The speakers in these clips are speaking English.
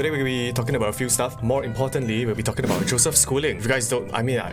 Today we'll be talking about a few stuff. More importantly, we'll be talking about Joseph Schooling. If you guys don't,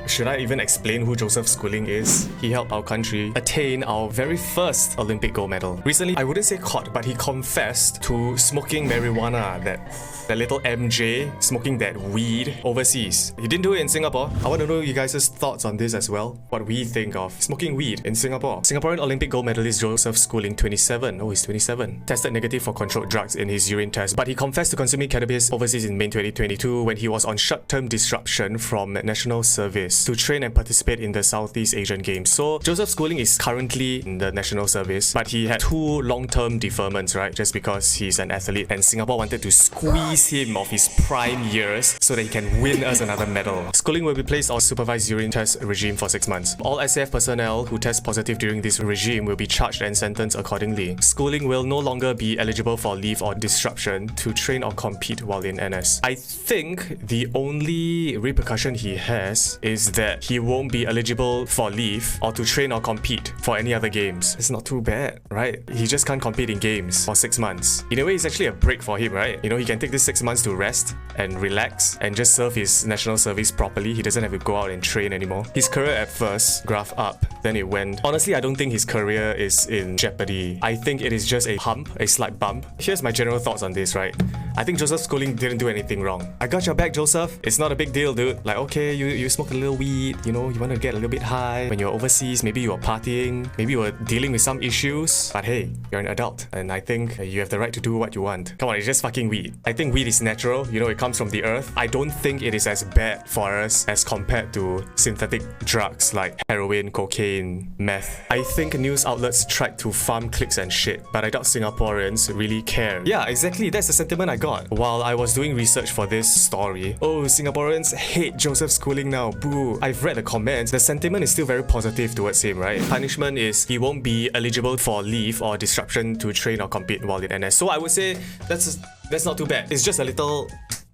should I even explain who Joseph Schooling is? He helped our country attain our very first Olympic gold medal. Recently, I wouldn't say caught, but he confessed to smoking marijuana, that little MJ, smoking that weed overseas. He didn't do it in Singapore. I want to know you guys' thoughts on this as well. What we think of smoking weed in Singapore. Singaporean Olympic gold medalist Joseph Schooling, 27. Oh, he's 27. Tested negative for controlled drugs in his urine test, but he confessed to consuming cannabis overseas in May 2022 when he was on short-term disruption from national service to train and participate in the Southeast Asian Games. So Joseph Schooling is currently in the national service, but he had 2 long-term deferments, right? Just because he's an athlete and Singapore wanted to squeeze him of his prime years so that he can win us another medal. Schooling will be placed on supervised urine test regime for 6 months. All SAF personnel who test positive during this regime will be charged and sentenced accordingly. Schooling will no longer be eligible for leave or disruption to train or compete while in NS. I think the only repercussion he has is that he won't be eligible for leave or to train or compete for any other games. It's not too bad, right? He just can't compete in games for 6 months. In a way, it's actually a break for him, right? You know, he can take this 6 months to rest and relax and just serve his national service properly. He doesn't have to go out and train anymore. His career at first, graph up, then it went. Honestly, I don't think his career is in jeopardy. I think it is just a hump, a slight bump. Here's my general thoughts on this, right? I think Joseph Schooling didn't do anything wrong. I got your back, Joseph. It's not a big deal, dude. Like, okay, you smoke a little weed, you know, you want to get a little bit high. When you're overseas, maybe you were partying, maybe you were dealing with some issues. But hey, you're an adult, and I think you have the right to do what you want. Come on, it's just fucking weed. I think weed is natural, you know, it comes from the earth. I don't think it is as bad for us as compared to synthetic drugs like heroin, cocaine, meth. I think news outlets tried to farm clicks and shit, but I doubt Singaporeans really care. Yeah, exactly, that's the sentiment I got while I was doing research for this story. Oh, Singaporeans hate Joseph Schooling now, boo. I've read the comments, the sentiment is still very positive towards him, right? Punishment is he won't be eligible for leave or disruption to train or compete while in NS. So I would say that's not too bad. It's just a little,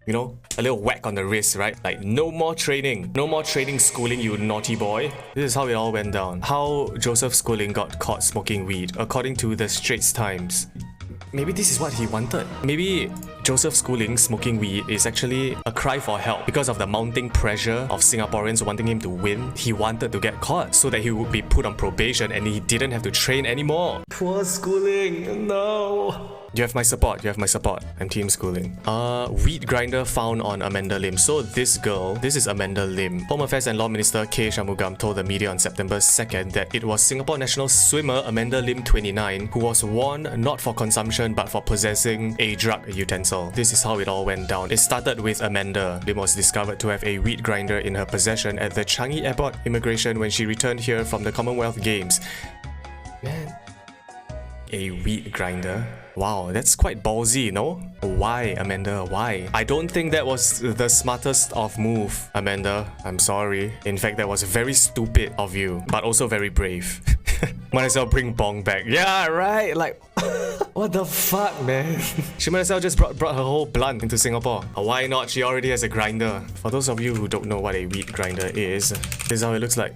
you know, a little whack on the wrist, right? Like, no more training. No more training, Schooling, you naughty boy. This is how it all went down. How Joseph Schooling got caught smoking weed, according to the Straits Times. Maybe this is what he wanted. Maybe Joseph Schooling smoking weed is actually a cry for help because of the mounting pressure of Singaporeans wanting him to win. He wanted to get caught so that he would be put on probation and he didn't have to train anymore. Poor Schooling, no. You have my support, you have my support. I'm team Schooling. Weed grinder found on Amanda Lim. So this girl, this is Amanda Lim. Home Affairs and Law Minister K. Shanmugam told the media on September 2nd that it was Singapore national swimmer Amanda Lim, 29, who was warned not for consumption but for possessing a drug utensil. This is how it all went down. It started with Amanda. Lim was discovered to have a weed grinder in her possession at the Changi Airport immigration when she returned here from the Commonwealth Games. Man, a weed grinder? Wow, that's quite ballsy, no? Why, Amanda? Why? I don't think that was the smartest of move, Amanda. I'm sorry. In fact, that was very stupid of you, but also very brave. Might as well bring Bong back. Yeah, right? Like, what the fuck, man? She might as well just brought her whole blunt into Singapore. Why not? She already has a grinder. For those of you who don't know what a weed grinder is, this is how it looks like.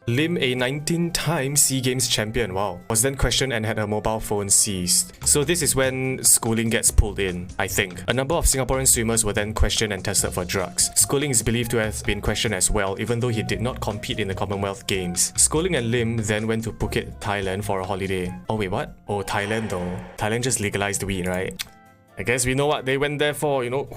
Lim, a 19-time SEA Games champion, wow, was then questioned and had her mobile phone seized. So this is when Schooling gets pulled in, I think. A number of Singaporean swimmers were then questioned and tested for drugs. Schooling is believed to have been questioned as well, even though he did not compete in the Commonwealth Games. Schooling and Lim then went to Phuket, Thailand for a holiday. Oh wait, what? Oh, Thailand though. Thailand just legalized weed, right? I guess we know what they went there for, you know.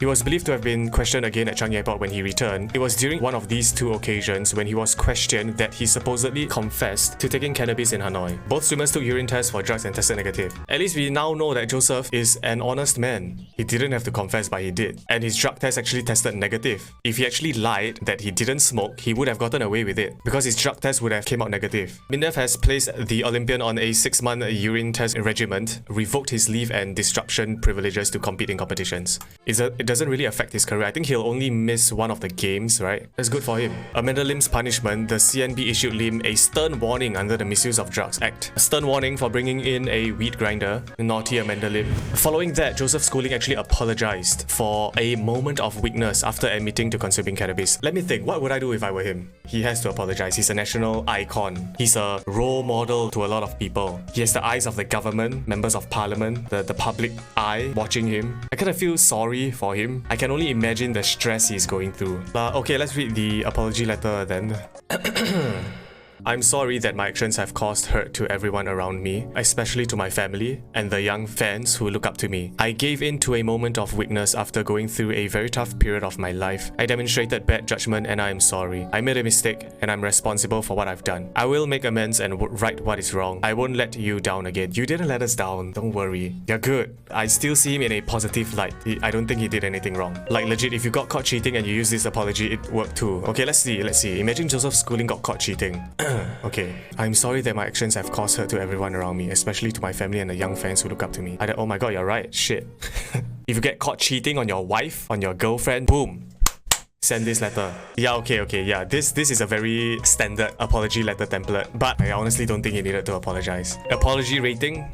He was believed to have been questioned again at Changi Airport when he returned. It was during one of these 2 occasions when he was questioned that he supposedly confessed to taking cannabis in Hanoi. Both swimmers took urine tests for drugs and tested negative. At least we now know that Joseph is an honest man. He didn't have to confess, but he did. And his drug test actually tested negative. If he actually lied that he didn't smoke, he would have gotten away with it because his drug test would have came out negative. MINDEF has placed the Olympian on a 6-month urine test regimen, revoked his leave and disruption privileges to compete in competitions. It doesn't really affect his career. I think he'll only miss one of the games, right? That's good for him. Amanda Lim's punishment, the CNB issued Lim a stern warning under the Misuse of Drugs Act. A stern warning for bringing in a weed grinder. Naughty Amanda Lim. Following that, Joseph Schooling actually apologized for a moment of weakness after admitting to consuming cannabis. Let me think, what would I do if I were him? He has to apologize. He's a national icon. He's a role model to a lot of people. He has the eyes of the government, members of parliament, the public eye watching him. I kind of feel sorry for him. I can only imagine the stress he's going through. Okay, let's read the apology letter then. I'm sorry that my actions have caused hurt to everyone around me, especially to my family and the young fans who look up to me. I gave in to a moment of weakness after going through a very tough period of my life. I demonstrated bad judgment and I am sorry. I made a mistake and I'm responsible for what I've done. I will make amends and right what is wrong. I won't let you down again. You didn't let us down, don't worry. You're good. I still see him in a positive light. I don't think he did anything wrong. Like legit, if you got caught cheating and you use this apology, it worked too. Okay, let's see. Imagine Joseph Schooling got caught cheating. Okay, I'm sorry that my actions have caused hurt to everyone around me, especially to my family and the young fans who look up to me. Oh my god, you're right. Shit. If you get caught cheating on your wife, on your girlfriend, boom. Send this letter. Yeah, okay, yeah. This is a very standard apology letter template, but I honestly don't think he needed to apologize. Apology rating?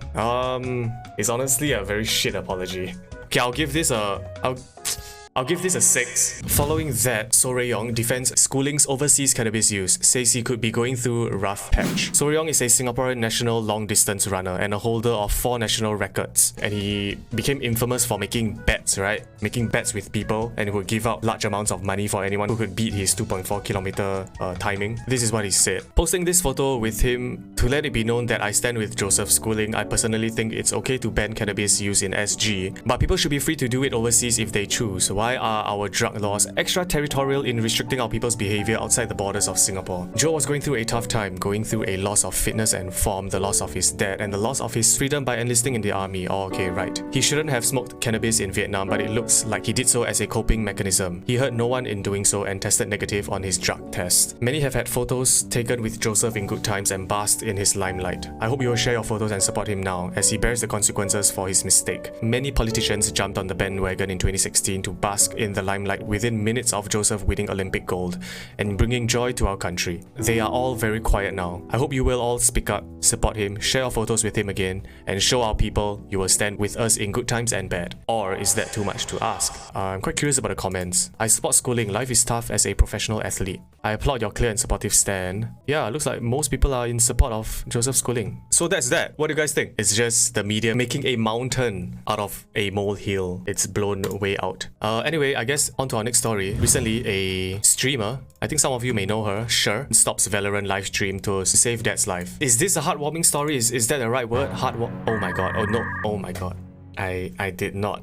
It's honestly a very shit apology. Okay, I'll give this a 6. Following that, So Rae-yong defends Schooling's overseas cannabis use, says he could be going through a rough patch. So Rae-yong is a Singaporean national long-distance runner and a holder of 4 national records. And he became infamous for making bets, right? Making bets with people, and he would give out large amounts of money for anyone who could beat his 2.4 kilometer timing. This is what he said. Posting this photo with him, to let it be known that I stand with Joseph Schooling, I personally think it's okay to ban cannabis use in SG, but people should be free to do it overseas if they choose. Why are our drug laws extraterritorial in restricting our people's behavior outside the borders of Singapore? Joe was going through a tough time, going through a loss of fitness and form, the loss of his dad, and the loss of his freedom by enlisting in the army. Oh, okay, right. He shouldn't have smoked cannabis in Vietnam, but it looks like he did so as a coping mechanism. He hurt no one in doing so and tested negative on his drug test. Many have had photos taken with Joseph in good times and basked in his limelight. I hope you will share your photos and support him now, as he bears the consequences for his mistake. Many politicians jumped on the bandwagon in 2016 to bask in the limelight within minutes of Joseph winning Olympic gold and bringing joy to our country. They are all very quiet now. I hope you will all speak up, support him, share your photos with him again, and show our people you will stand with us in good times and bad. Or is that too much to ask? I'm quite curious about the comments. I support Schooling. Life is tough as a professional athlete. I applaud your clear and supportive stand. Yeah, looks like most people are in support of Joseph Schooling. So that's that. What do you guys think? It's just the media making a mountain out of a molehill. It's blown way out. Anyway, I guess on to our next story. Recently, a streamer, I think some of you may know her, stops Valorant live stream to save dad's life. Is this a heartwarming story? Is that the right word? Oh my god. Oh no. Oh my god. I did not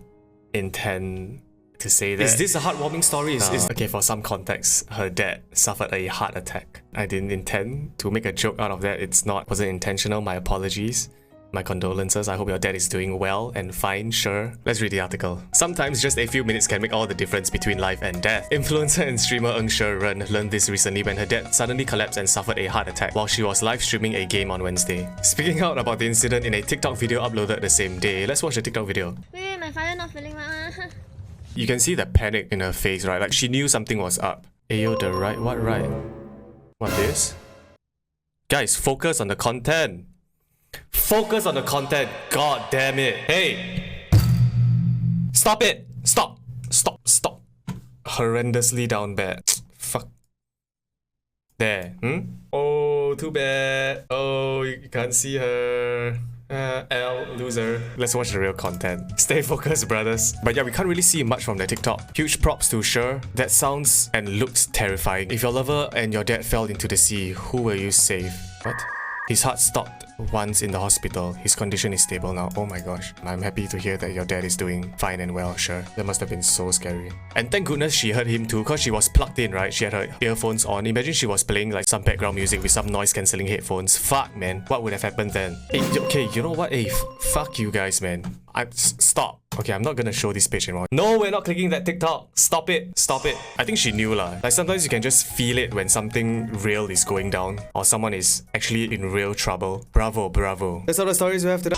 intend to say that. Is this a heartwarming story? Okay, for some context, her dad suffered a heart attack. I didn't intend to make a joke out of that. Wasn't intentional. My apologies. My condolences. I hope your dad is doing well and fine. Let's read the article. Sometimes just a few minutes can make all the difference between life and death. Influencer and streamer Ng Ren learned this recently when her dad suddenly collapsed and suffered a heart attack while she was live streaming a game on Wednesday. Speaking out about the incident in a TikTok video uploaded the same day. Let's watch the TikTok video. Wait, my father not feeling well. You can see the panic in her face, right? Like she knew something was up. Ayo, the right? What right? What this? Guys, focus on the content. Focus on the content. God damn it. Hey! Stop it! Stop! Horrendously down bad. Fuck. There. Oh, too bad. Oh, you can't see her. L, loser. Let's watch the real content. Stay focused, brothers. But yeah, we can't really see much from the TikTok. Huge props to Sher. That sounds and looks terrifying. If your lover and your dad fell into the sea, who will you save? What? His heart stopped once in the hospital. His condition is stable now. Oh my gosh. I'm happy to hear that your dad is doing fine and well, sure. That must have been so scary. And thank goodness she heard him too, because she was plugged in, right? She had her earphones on. Imagine she was playing like some background music with some noise cancelling headphones. Fuck, man. What would have happened then? Hey, okay, you know what? Hey, fuck you guys, man. Stop. Okay, I'm not gonna show this page anymore. No, we're not clicking that TikTok. Stop it. Stop it. I think she knew lah. Like sometimes you can just feel it when something real is going down or someone is actually in real trouble. Bravo, bravo. That's all the stories we have today.